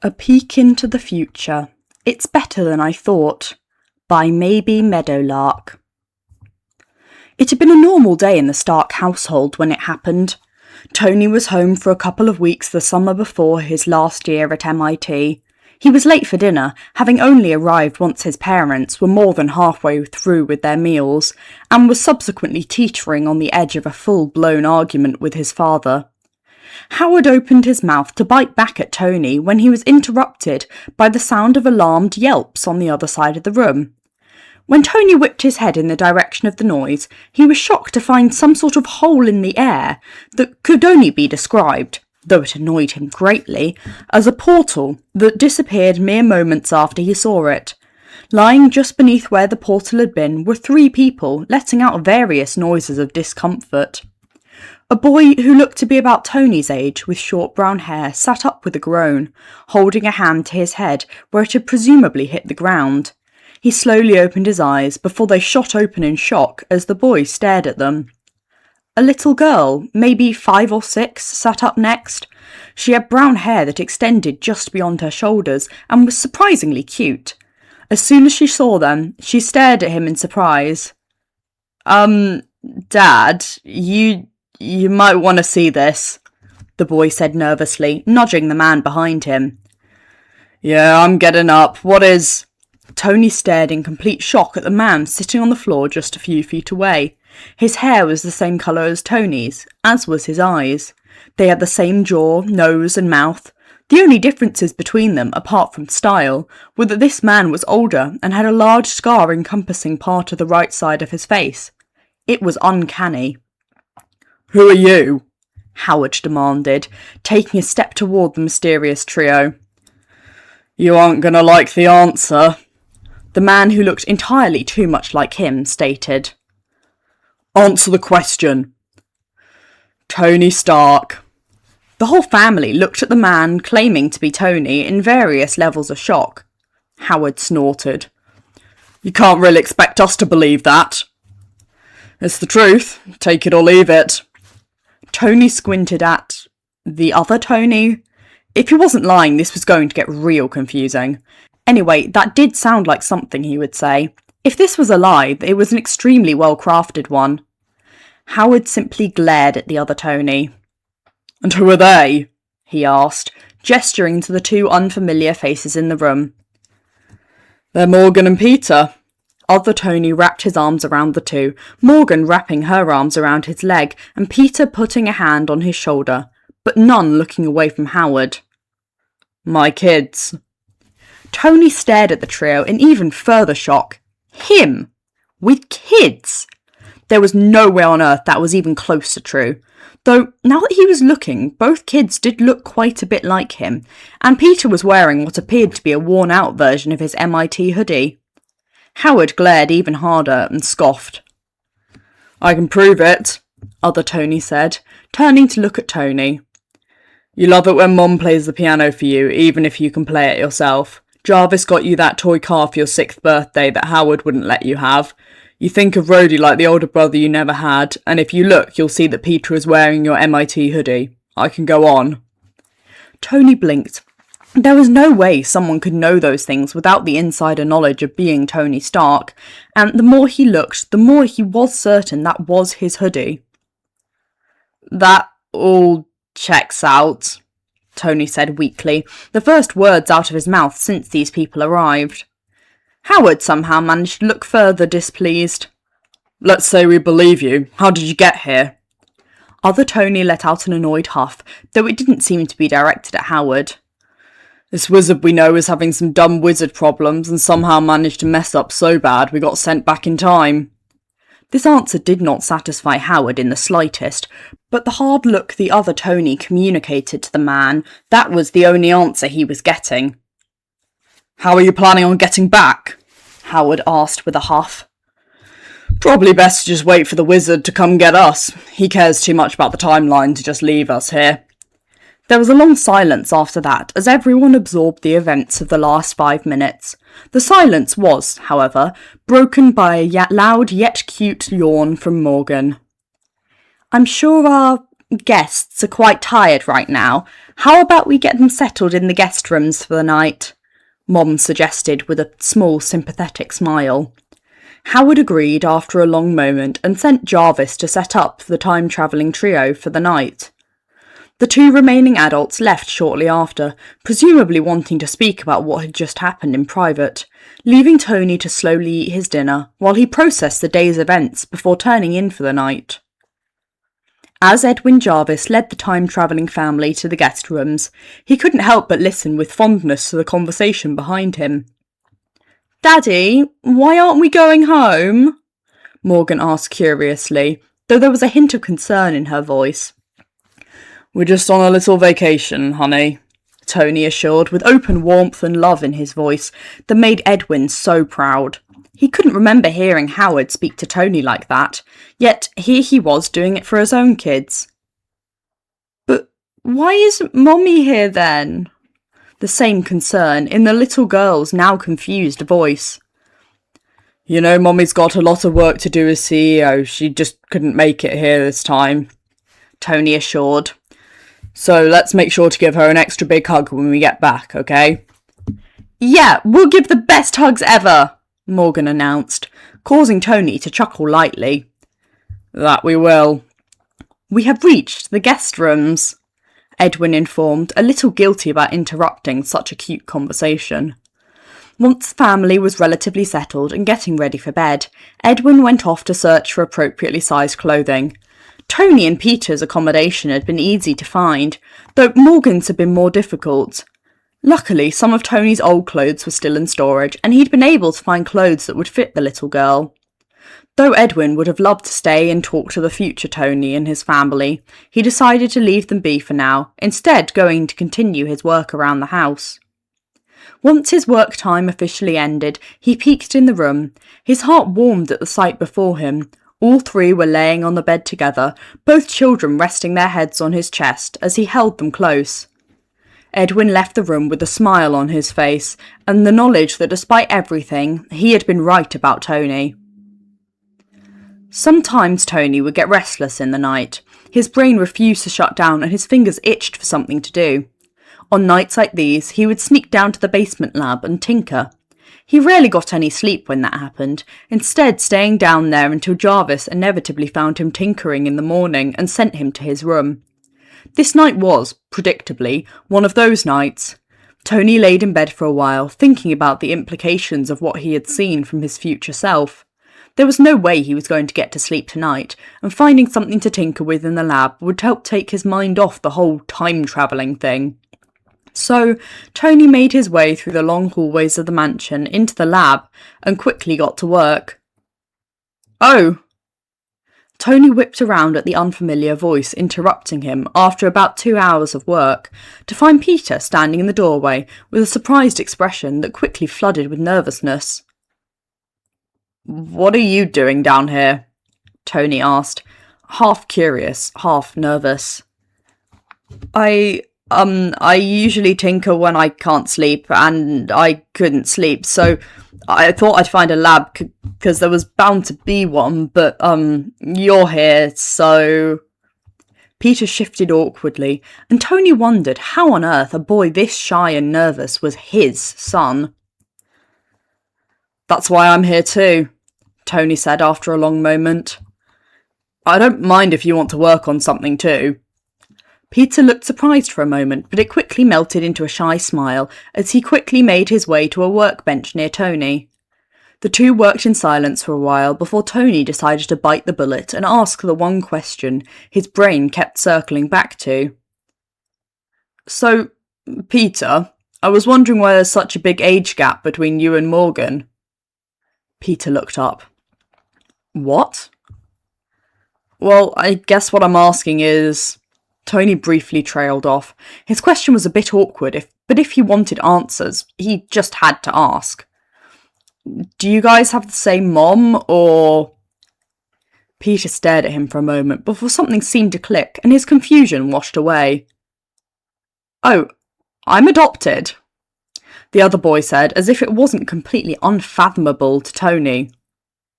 A Peek into the Future. It's Better Than I Thought, by Maybe Meadowlark. It had been a normal day in the Stark household when it happened. Tony was home for a couple of weeks the summer before his last year at MIT. He was late for dinner, having only arrived once his parents were more than halfway through with their meals, and was subsequently teetering on the edge of a full-blown argument with his father. Howard opened his mouth to bite back at Tony when he was interrupted by the sound of alarmed yelps on the other side of the room. When Tony whipped his head in the direction of the noise, he was shocked to find some sort of hole in the air that could only be described, though it annoyed him greatly, as a portal that disappeared mere moments after he saw it. Lying just beneath where the portal had been were 3 people letting out various noises of discomfort. A boy who looked to be about Tony's age, with short brown hair, sat up with a groan, holding a hand to his head where it had presumably hit the ground. He slowly opened his eyes before they shot open in shock as the boy stared at them. A little girl, maybe 5 or 6, sat up next. She had brown hair that extended just beyond her shoulders and was surprisingly cute. As soon as she saw them, she stared at him in surprise. Dad, You might want to see this, the boy said nervously, nudging the man behind him. Yeah, I'm getting up. What is... Tony stared in complete shock at the man sitting on the floor just a few feet away. His hair was the same colour as Tony's, as was his eyes. They had the same jaw, nose and mouth. The only differences between them, apart from style, were that this man was older and had a large scar encompassing part of the right side of his face. It was uncanny. Who are you? Howard demanded, taking a step toward the mysterious trio. You aren't going to like the answer, the man who looked entirely too much like him stated. Answer the question. Tony Stark. The whole family looked at the man claiming to be Tony in various levels of shock. Howard snorted. You can't really expect us to believe that. It's the truth. Take it or leave it. Tony squinted at the other Tony. If he wasn't lying, this was going to get real confusing. Anyway, that did sound like something he would say. If this was a lie, it was an extremely well-crafted one. Howard simply glared at the other Tony. And who are they? He asked, gesturing to the 2 unfamiliar faces in the room. They're Morgan and Peter. Other Tony wrapped his arms around the 2, Morgan wrapping her arms around his leg and Peter putting a hand on his shoulder, but none looking away from Howard. My kids. Tony stared at the trio in even further shock. Him! With kids! There was no way on earth that was even close to true. Though, now that he was looking, both kids did look quite a bit like him, and Peter was wearing what appeared to be a worn-out version of his MIT hoodie. Howard glared even harder and scoffed. I can prove it, other Tony said, turning to look at Tony. You love it when Mom plays the piano for you, even if you can play it yourself. Jarvis got you that toy car for your 6th birthday that Howard wouldn't let you have. You think of Rhodey like the older brother you never had, and if you look, you'll see that Peter is wearing your MIT hoodie. I can go on. Tony blinked. There was no way someone could know those things without the insider knowledge of being Tony Stark, and the more he looked, the more he was certain that was his hoodie. That all checks out, Tony said weakly, the first words out of his mouth since these people arrived. Howard somehow managed to look further displeased. Let's say we believe you. How did you get here? Other Tony let out an annoyed huff, though it didn't seem to be directed at Howard. This wizard we know is having some dumb wizard problems and somehow managed to mess up so bad we got sent back in time. This answer did not satisfy Howard in the slightest, but the hard look the other Tony communicated to the man, that was the only answer he was getting. How are you planning on getting back? Howard asked with a huff. Probably best to just wait for the wizard to come get us. He cares too much about the timeline to just leave us here. There was a long silence after that as everyone absorbed the events of the last 5 minutes. The silence was, however, broken by a loud yet cute yawn from Morgan. I'm sure our guests are quite tired right now. How about we get them settled in the guest rooms for the night? Mom suggested with a small sympathetic smile. Howard agreed after a long moment and sent Jarvis to set up the time-travelling trio for the night. The two remaining adults left shortly after, presumably wanting to speak about what had just happened in private, leaving Tony to slowly eat his dinner while he processed the day's events before turning in for the night. As Edwin Jarvis led the time-travelling family to the guest rooms, he couldn't help but listen with fondness to the conversation behind him. "Daddy, why aren't we going home?" Morgan asked curiously, though there was a hint of concern in her voice. "We're just on a little vacation, honey," Tony assured, with open warmth and love in his voice that made Edwin so proud. He couldn't remember hearing Howard speak to Tony like that, yet here he was doing it for his own kids. "But why isn't Mommy here then?" The same concern in the little girl's now confused voice. "You know, Mommy's got a lot of work to do as CEO. She just couldn't make it here this time," Tony assured. "So let's make sure to give her an extra big hug when we get back, okay?" "Yeah, we'll give the best hugs ever," Morgan announced, causing Tony to chuckle lightly. "That we will." "We have reached the guest rooms," Edwin informed, a little guilty about interrupting such a cute conversation. Once the family was relatively settled and getting ready for bed, Edwin went off to search for appropriately sized clothing. Tony and Peter's accommodation had been easy to find, though Morgan's had been more difficult. Luckily, some of Tony's old clothes were still in storage, and he'd been able to find clothes that would fit the little girl. Though Edwin would have loved to stay and talk to the future Tony and his family, he decided to leave them be for now, instead going to continue his work around the house. Once his work time officially ended, he peeked in the room. His heart warmed at the sight before him. All three were laying on the bed together, both children resting their heads on his chest as he held them close. Edwin left the room with a smile on his face, and the knowledge that despite everything, he had been right about Tony. Sometimes Tony would get restless in the night. His brain refused to shut down and his fingers itched for something to do. On nights like these, he would sneak down to the basement lab and tinker. He rarely got any sleep when that happened, instead staying down there until Jarvis inevitably found him tinkering in the morning and sent him to his room. This night was, predictably, one of those nights. Tony laid in bed for a while, thinking about the implications of what he had seen from his future self. There was no way he was going to get to sleep tonight, and finding something to tinker with in the lab would help take his mind off the whole time-travelling thing. So, Tony made his way through the long hallways of the mansion into the lab and quickly got to work. "Oh!" Tony whipped around at the unfamiliar voice interrupting him after about 2 hours of work, to find Peter standing in the doorway with a surprised expression that quickly flooded with nervousness. "What are you doing down here?" Tony asked, half curious, half nervous. I usually tinker when I can't sleep, and I couldn't sleep, so I thought I'd find a lab, because there was bound to be one, but, you're here, so..." Peter shifted awkwardly, and Tony wondered how on earth a boy this shy and nervous was his son. "That's why I'm here too," Tony said after a long moment. "I don't mind if you want to work on something too." Peter looked surprised for a moment, but it quickly melted into a shy smile as he quickly made his way to a workbench near Tony. The two worked in silence for a while before Tony decided to bite the bullet and ask the one question his brain kept circling back to. "So, Peter, I was wondering why there's such a big age gap between you and Morgan." Peter looked up. "What?" "Well, I guess what I'm asking is..." Tony briefly trailed off. His question was a bit awkward, but if he wanted answers, he just had to ask. "Do you guys have the same mom, or...?" Peter stared at him for a moment before something seemed to click and his confusion washed away. "Oh, I'm adopted," the other boy said, as if it wasn't completely unfathomable to Tony.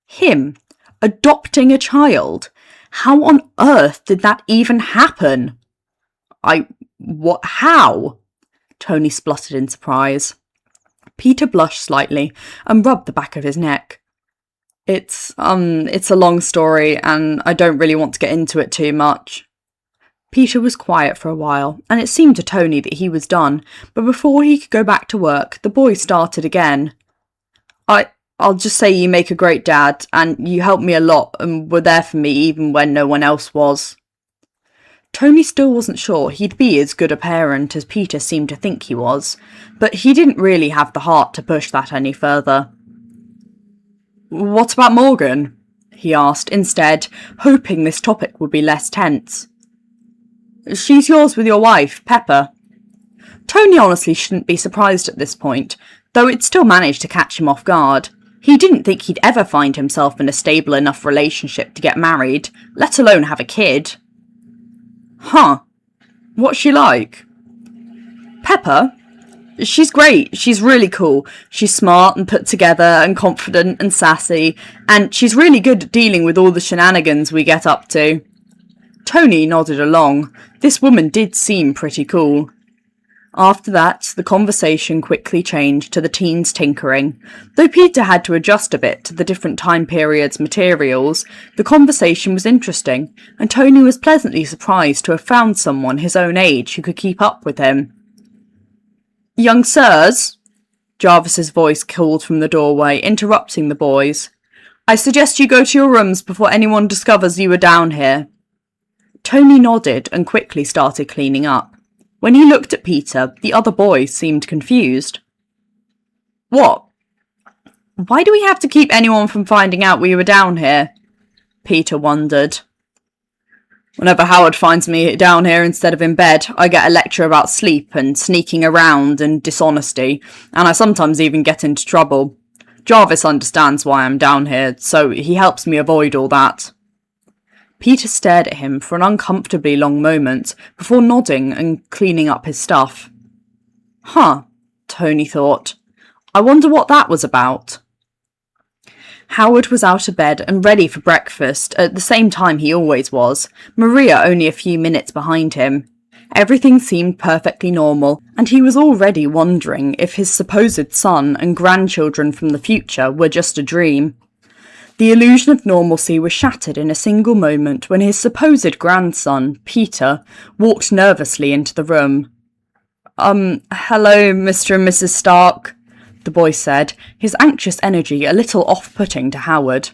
Him adopting a child? How on earth did that even happen? What? How? Tony spluttered in surprise. Peter blushed slightly and rubbed the back of his neck. It's a long story, and I don't really want to get into it too much. Peter was quiet for a while, and it seemed to Tony that he was done, but before he could go back to work, the boy started again. I'll just say you make a great dad, and you helped me a lot and were there for me even when no one else was. Tony still wasn't sure he'd be as good a parent as Peter seemed to think he was, but he didn't really have the heart to push that any further. What about Morgan? He asked instead, hoping this topic would be less tense. She's yours with your wife, Pepper. Tony honestly shouldn't be surprised at this point, though it still managed to catch him off guard. He didn't think he'd ever find himself in a stable enough relationship to get married, let alone have a kid. Huh. What's she like? Pepper? She's great. She's really cool. She's smart and put together and confident and sassy, and she's really good at dealing with all the shenanigans we get up to. Tony nodded along. This woman did seem pretty cool. After that, the conversation quickly changed to the teens tinkering. Though Peter had to adjust a bit to the different time periods' materials, the conversation was interesting, and Tony was pleasantly surprised to have found someone his own age who could keep up with him. Young sirs, Jarvis's voice called from the doorway, interrupting the boys. I suggest you go to your rooms before anyone discovers you are down here. Tony nodded and quickly started cleaning up. When he looked at Peter, the other boy seemed confused. What? Why do we have to keep anyone from finding out we were down here? Peter wondered. Whenever Howard finds me down here instead of in bed, I get a lecture about sleep and sneaking around and dishonesty, and I sometimes even get into trouble. Jarvis understands why I'm down here, so he helps me avoid all that. Peter stared at him for an uncomfortably long moment before nodding and cleaning up his stuff. Huh, Tony thought. I wonder what that was about. Howard was out of bed and ready for breakfast at the same time he always was, Maria only a few minutes behind him. Everything seemed perfectly normal, and he was already wondering if his supposed son and grandchildren from the future were just a dream. The illusion of normalcy was shattered in a single moment when his supposed grandson, Peter, walked nervously into the room. Hello, Mr. and Mrs. Stark, the boy said, his anxious energy a little off-putting to Howard.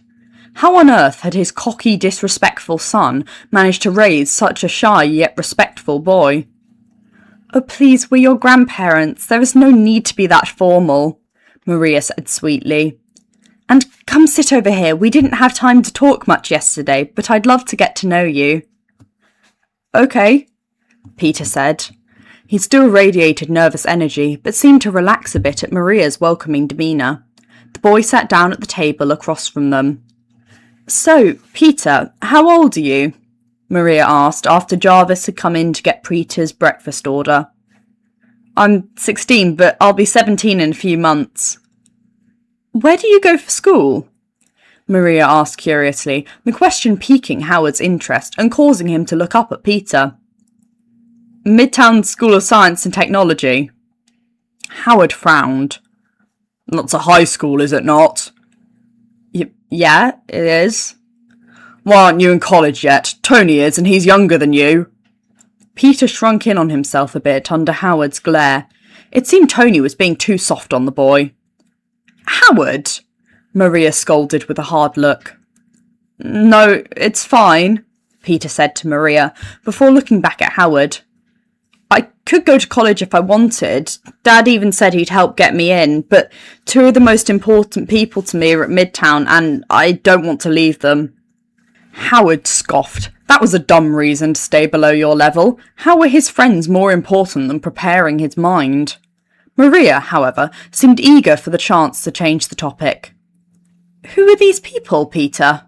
How on earth had his cocky, disrespectful son managed to raise such a shy yet respectful boy? Oh, please, we're your grandparents. There is no need to be that formal, Maria said sweetly. And come sit over here. We didn't have time to talk much yesterday, but I'd love to get to know you. Okay, Peter said. He still radiated nervous energy, but seemed to relax a bit at Maria's welcoming demeanour. The boy sat down at the table across from them. So, Peter, how old are you? Maria asked after Jarvis had come in to get Peter's breakfast order. I'm 16, but I'll be 17 in a few months. Where do you go for school? Maria asked curiously, the question piquing Howard's interest and causing him to look up at Peter. Midtown School of Science and Technology. Howard frowned. That's a high school, is it not? Yeah, it is. Why aren't you in college yet? Tony is, and he's younger than you. Peter shrunk in on himself a bit under Howard's glare. It seemed Tony was being too soft on the boy. Howard, Maria scolded with a hard look. No, it's fine, Peter said to Maria, before looking back at Howard. I could go to college if I wanted. Dad even said he'd help get me in, but two of the most important people to me are at Midtown, and I don't want to leave them. Howard scoffed. That was a dumb reason to stay below your level. How were his friends more important than preparing his mind? Maria, however, seemed eager for the chance to change the topic. Who are these people, Peter?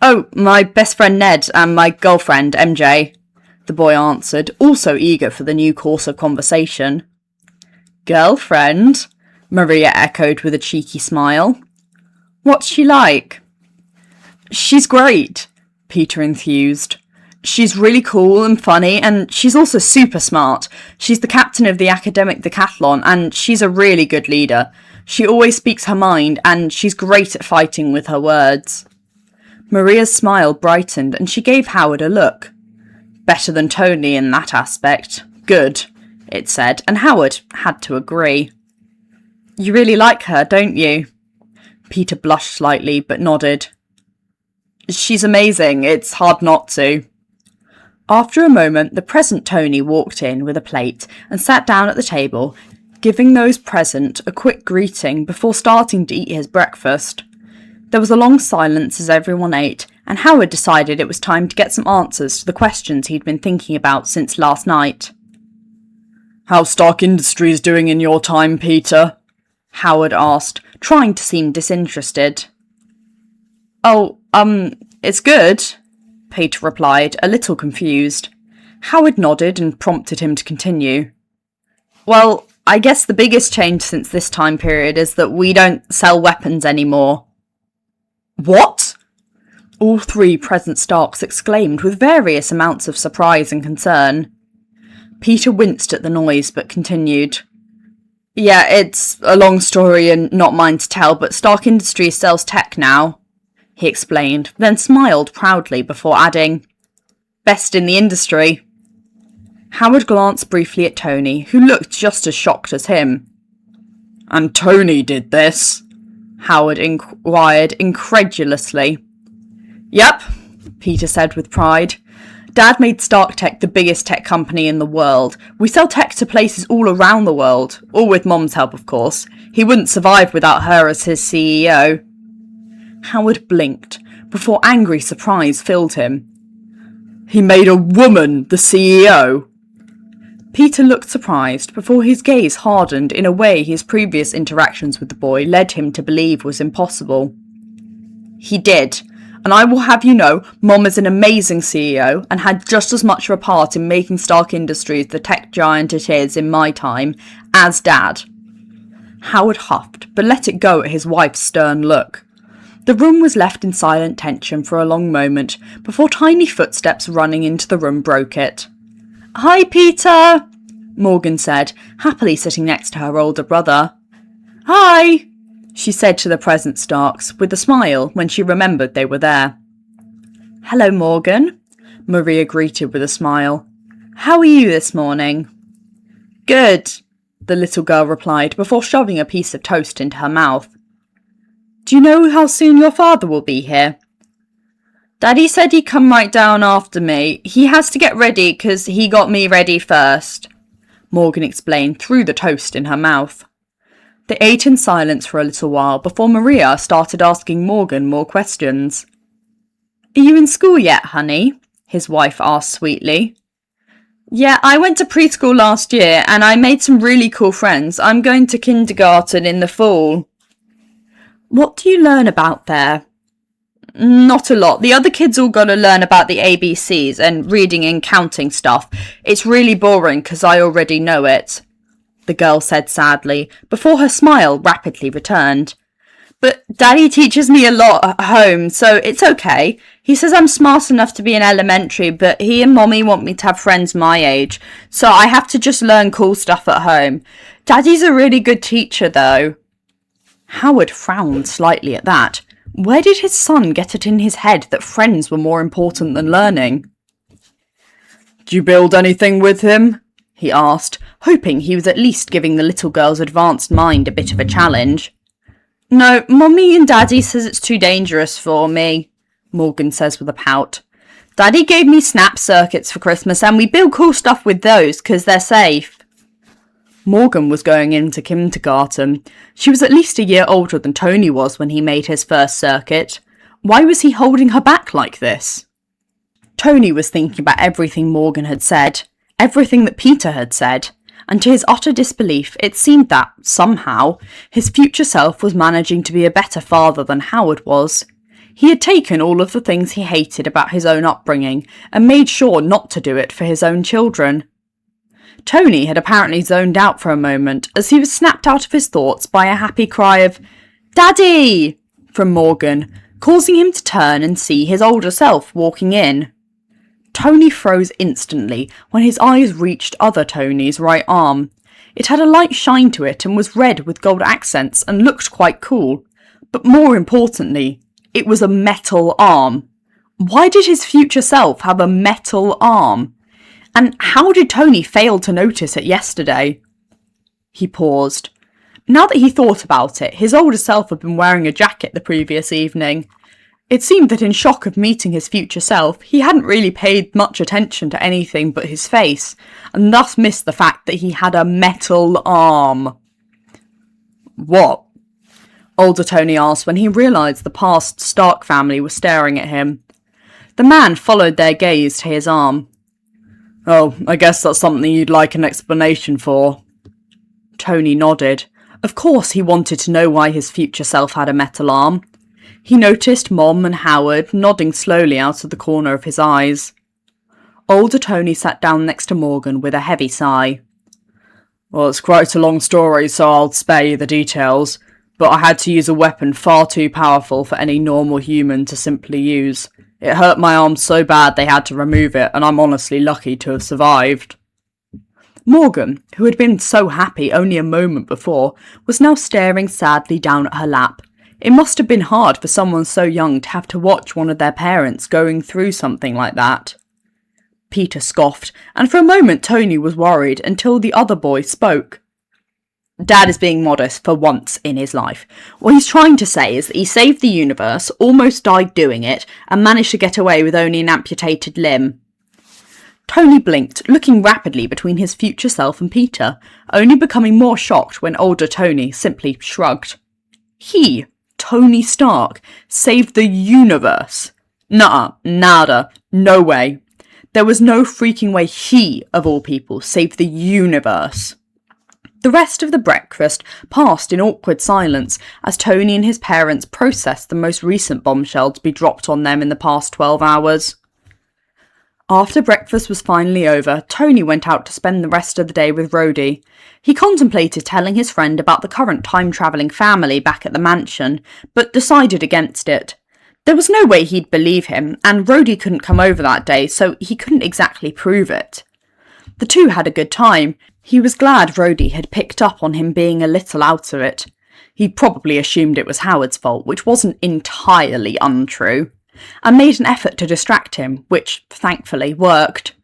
Oh, my best friend Ned and my girlfriend, MJ, the boy answered, also eager for the new course of conversation. Girlfriend? Maria echoed with a cheeky smile. What's she like? She's great, Peter enthused. She's really cool and funny, and she's also super smart. She's the captain of the academic decathlon, and she's a really good leader. She always speaks her mind, and she's great at fighting with her words. Maria's smile brightened, and she gave Howard a look. Better than Tony in that aspect. Good, it said, and Howard had to agree. You really like her, don't you? Peter blushed slightly, but nodded. She's amazing, it's hard not to. After a moment, the present Tony walked in with a plate and sat down at the table, giving those present a quick greeting before starting to eat his breakfast. There was a long silence as everyone ate, and Howard decided it was time to get some answers to the questions he'd been thinking about since last night. How's Stark Industries doing in your time, Peter? Howard asked, trying to seem disinterested. Oh, it's good, Peter replied, a little confused. Howard nodded and prompted him to continue. Well, I guess the biggest change since this time period is that we don't sell weapons anymore. What? All three present Starks exclaimed with various amounts of surprise and concern. Peter winced at the noise but continued. Yeah, it's a long story and not mine to tell, but Stark Industries sells tech now, he explained, then smiled proudly before adding, Best in the industry. Howard glanced briefly at Tony, who looked just as shocked as him. And Tony did this? Howard inquired incredulously. Yep, Peter said with pride. Dad made Stark Tech the biggest tech company in the world. We sell tech to places all around the world, all with Mom's help, of course. He wouldn't survive without her as his CEO. Howard blinked, before angry surprise filled him. He made a woman the CEO? Peter looked surprised before his gaze hardened in a way his previous interactions with the boy led him to believe was impossible. He did, and I will have you know, Mom is an amazing CEO and had just as much of a part in making Stark Industries the tech giant it is in my time as Dad. Howard huffed, but let it go at his wife's stern look. The room was left in silent tension for a long moment before tiny footsteps running into the room broke it. Hi, Peter, Morgan said, happily sitting next to her older brother. Hi, she said to the present Starks, with a smile when she remembered they were there. Hello, Morgan, Maria greeted with a smile. How are you this morning? Good, the little girl replied before shoving a piece of toast into her mouth. Do you know how soon your father will be here? Daddy said he'd come right down after me. He has to get ready 'cause he got me ready first, Morgan explained through the toast in her mouth. They ate in silence for a little while before Maria started asking Morgan more questions. Are you in school yet, honey? His wife asked sweetly. Yeah, I went to preschool last year and I made some really cool friends. I'm going to kindergarten in the fall. What do you learn about there? Not a lot. The other kids all got to learn about the ABCs and reading and counting stuff. It's really boring because I already know it, the girl said sadly, before her smile rapidly returned. But Daddy teaches me a lot at home, so it's okay. He says I'm smart enough to be in elementary, but he and Mommy want me to have friends my age, so I have to just learn cool stuff at home. Daddy's a really good teacher, though. Howard frowned slightly at that. Where did his son get it in his head that friends were more important than learning? Do you build anything with him? He asked, hoping he was at least giving the little girl's advanced mind a bit of a challenge. No, Mommy and Daddy says it's too dangerous for me, Morgan says with a pout. Daddy gave me snap circuits for Christmas and we build cool stuff with those 'cause they're safe. Morgan was going into kindergarten. She was at least a year older than Tony was when he made his first circuit. Why was he holding her back like this? Tony was thinking about everything Morgan had said, everything that Peter had said, and to his utter disbelief it seemed that, somehow, his future self was managing to be a better father than Howard was. He had taken all of the things he hated about his own upbringing and made sure not to do it for his own children. Tony had apparently zoned out for a moment as he was snapped out of his thoughts by a happy cry of "Daddy!" from Morgan, causing him to turn and see his older self walking in. Tony froze instantly when his eyes reached other Tony's right arm. It had a light shine to it and was red with gold accents and looked quite cool. But more importantly, it was a metal arm. Why did his future self have a metal arm? And how did Tony fail to notice it yesterday? He paused. Now that he thought about it, his older self had been wearing a jacket the previous evening. It seemed that in shock of meeting his future self, he hadn't really paid much attention to anything but his face, and thus missed the fact that he had a metal arm. What? Older Tony asked when he realised the past Stark family was staring at him. The man followed their gaze to his arm. Oh, I guess that's something you'd like an explanation for. Tony nodded. Of course he wanted to know why his future self had a metal arm. He noticed Mom and Howard nodding slowly out of the corner of his eyes. Older Tony sat down next to Morgan with a heavy sigh. Well, it's quite a long story, so I'll spare you the details, but I had to use a weapon far too powerful for any normal human to simply use. It hurt my arm so bad they had to remove it, and I'm honestly lucky to have survived. Morgan, who had been so happy only a moment before, was now staring sadly down at her lap. It must have been hard for someone so young to have to watch one of their parents going through something like that. Peter scoffed, and for a moment Tony was worried until the other boy spoke. Dad is being modest for once in his life. What he's trying to say is that he saved the universe, almost died doing it, and managed to get away with only an amputated limb. Tony blinked, looking rapidly between his future self and Peter, only becoming more shocked when older Tony simply shrugged. He, Tony Stark, saved the universe. Nuh-uh, nada, no way. There was no freaking way he, of all people, saved the universe. The rest of the breakfast passed in awkward silence as Tony and his parents processed the most recent bombshell to be dropped on them in the past 12 hours. After breakfast was finally over, Tony went out to spend the rest of the day with Rhodey. He contemplated telling his friend about the current time-travelling family back at the mansion, but decided against it. There was no way he'd believe him, and Rhodey couldn't come over that day, so he couldn't exactly prove it. The two had a good time. He was glad Rhodey had picked up on him being a little out of it. He probably assumed it was Howard's fault, which wasn't entirely untrue, and made an effort to distract him, which thankfully worked.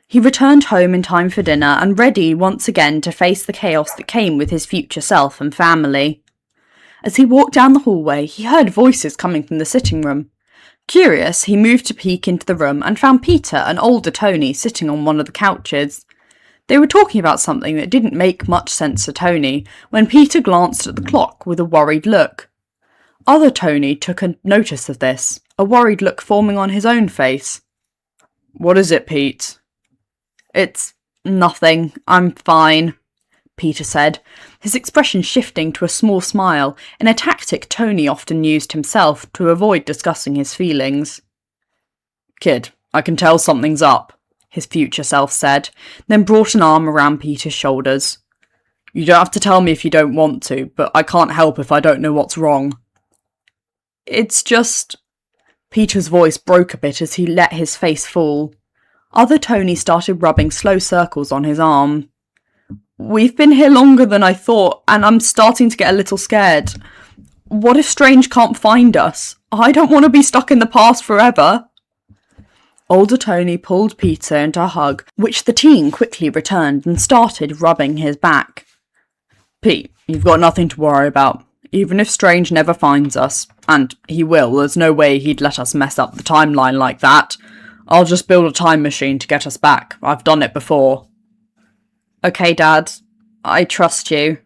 He returned home in time for dinner and ready once again to face the chaos that came with his future self and family. As he walked down the hallway, he heard voices coming from the sitting room. Curious, he moved to peek into the room and found Peter and older Tony sitting on one of the couches. They were talking about something that didn't make much sense to Tony when Peter glanced at the clock with a worried look. Other Tony took a notice of this, a worried look forming on his own face. What is it, Pete? It's nothing. I'm fine, Peter said, his expression shifting to a small smile, in a tactic Tony often used himself to avoid discussing his feelings. Kid, I can tell something's up, his future self said, then brought an arm around Peter's shoulders. You don't have to tell me if you don't want to, but I can't help if I don't know what's wrong. It's just... Peter's voice broke a bit as he let his face fall. Other Tony started rubbing slow circles on his arm. We've been here longer than I thought, and I'm starting to get a little scared. What if Strange can't find us? I don't want to be stuck in the past forever. Older Tony pulled Peter into a hug, which the teen quickly returned and started rubbing his back. Pete, you've got nothing to worry about. Even if Strange never finds us, and he will, there's no way he'd let us mess up the timeline like that. I'll just build a time machine to get us back. I've done it before. Okay, Dad. I trust you,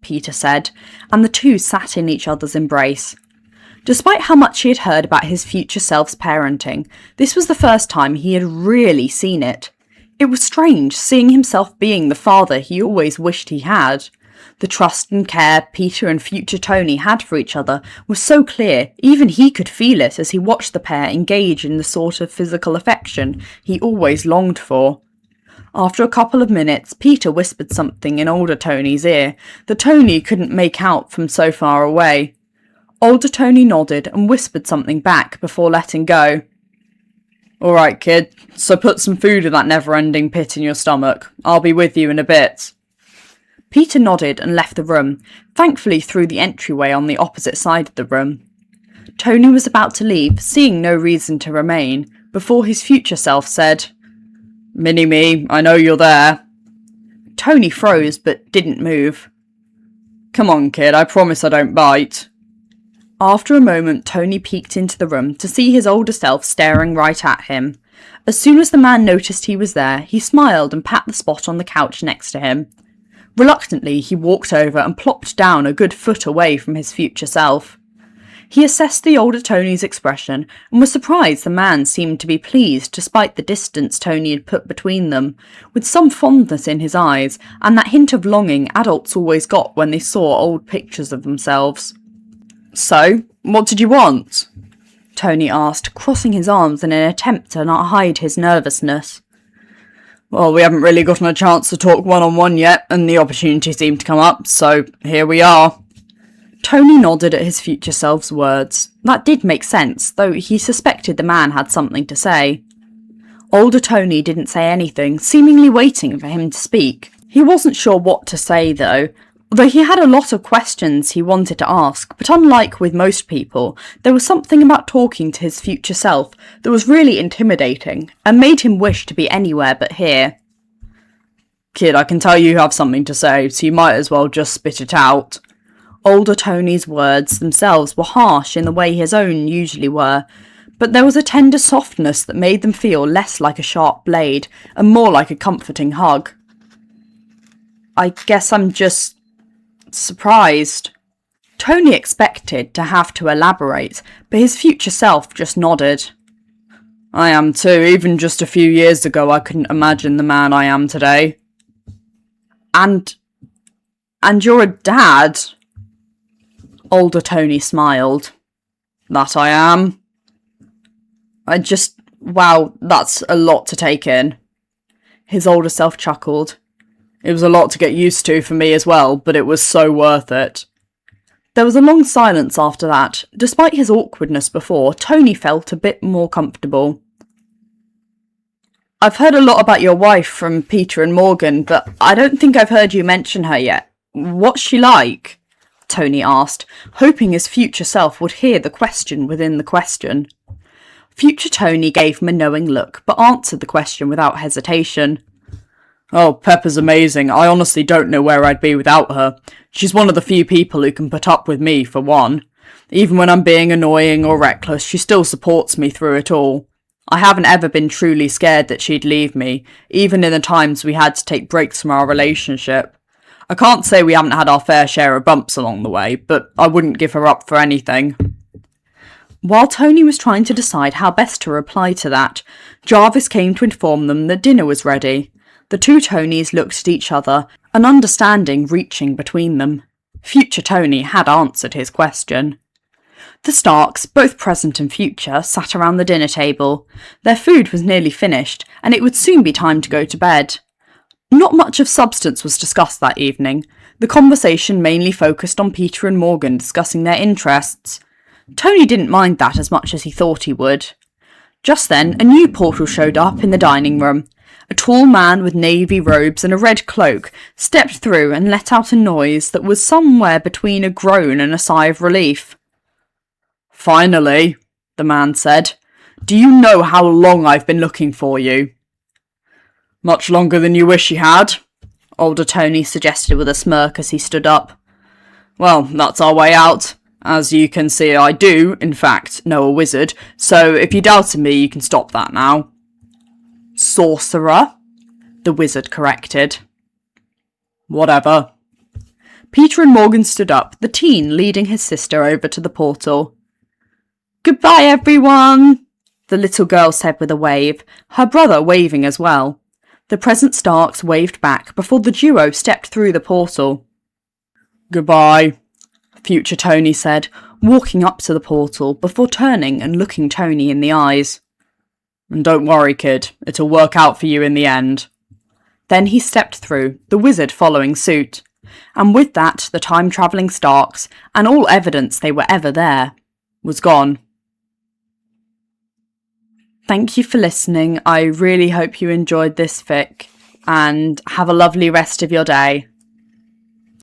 Peter said, and the two sat in each other's embrace. Despite how much he had heard about his future self's parenting, this was the first time he had really seen it. It was strange seeing himself being the father he always wished he had. The trust and care Peter and future Tony had for each other was so clear, even he could feel it as he watched the pair engage in the sort of physical affection he always longed for. After a couple of minutes, Peter whispered something in older Tony's ear that Tony couldn't make out from so far away. Older Tony nodded and whispered something back before letting go. Alright, kid, so put some food in that never-ending pit in your stomach. I'll be with you in a bit. Peter nodded and left the room, thankfully through the entryway on the opposite side of the room. Tony was about to leave, seeing no reason to remain, before his future self said, "Mini-me, I know you're there." Tony froze but didn't move. "Come on, kid, I promise I don't bite." After a moment, Tony peeked into the room to see his older self staring right at him. As soon as the man noticed he was there, he smiled and pat the spot on the couch next to him. Reluctantly, he walked over and plopped down a good foot away from his future self. He assessed the older Tony's expression and was surprised the man seemed to be pleased despite the distance Tony had put between them, with some fondness in his eyes and that hint of longing adults always got when they saw old pictures of themselves. "So, what did you want?" Tony asked, crossing his arms in an attempt to not hide his nervousness. "Well, we haven't really gotten a chance to talk one-on-one yet, and the opportunity seemed to come up, so here we are." Tony nodded at his future self's words. That did make sense, though he suspected the man had something to say. Older Tony didn't say anything, seemingly waiting for him to speak. He wasn't sure what to say, though he had a lot of questions he wanted to ask, but unlike with most people, there was something about talking to his future self that was really intimidating, and made him wish to be anywhere but here. "Kid, I can tell you have something to say, so you might as well just spit it out." Older Tony's words themselves were harsh in the way his own usually were, but there was a tender softness that made them feel less like a sharp blade and more like a comforting hug. "I guess I'm just surprised." Tony expected to have to elaborate, but his future self just nodded. "I am too. Even just a few years ago I couldn't imagine the man I am today." And you're a dad?" Older Tony smiled. "That I am." Wow, that's a lot to take in." His older self chuckled. "It was a lot to get used to for me as well, but it was so worth it." There was a long silence after that. Despite his awkwardness before, Tony felt a bit more comfortable. "I've heard a lot about your wife from Peter and Morgan, but I don't think I've heard you mention her yet. What's she like?" Tony asked, hoping his future self would hear the question within the question. Future Tony gave him a knowing look, but answered the question without hesitation. "Oh, Pepper's amazing. I honestly don't know where I'd be without her. She's one of the few people who can put up with me, for one. Even when I'm being annoying or reckless, she still supports me through it all. I haven't ever been truly scared that she'd leave me, even in the times we had to take breaks from our relationship. I can't say we haven't had our fair share of bumps along the way, but I wouldn't give her up for anything." While Tony was trying to decide how best to reply to that, Jarvis came to inform them that dinner was ready. The two Tonys looked at each other, an understanding reaching between them. Future Tony had answered his question. The Starks, both present and future, sat around the dinner table. Their food was nearly finished, and it would soon be time to go to bed. Not much of substance was discussed that evening. The conversation mainly focused on Peter and Morgan discussing their interests. Tony didn't mind that as much as he thought he would. Just then, a new portal showed up in the dining room. A tall man with navy robes and a red cloak stepped through and let out a noise that was somewhere between a groan and a sigh of relief. "Finally," the man said. "Do you know how long I've been looking for you?" "Much longer than you wish you had," older Tony suggested with a smirk as he stood up. "Well, that's our way out. As you can see, I do, in fact, know a wizard, so if you doubted me, you can stop that now." "Sorcerer," the wizard corrected. "Whatever." Peter and Morgan stood up, the teen leading his sister over to the portal. "Goodbye, everyone," the little girl said with a wave, her brother waving as well. The present Starks waved back before the duo stepped through the portal. "Goodbye," Future Tony said, walking up to the portal before turning and looking Tony in the eyes. "And don't worry, kid, it'll work out for you in the end." Then he stepped through, the wizard following suit. And with that, the time-travelling Starks, and all evidence they were ever there, was gone. Thank you for listening. I really hope you enjoyed this fic, and have a lovely rest of your day.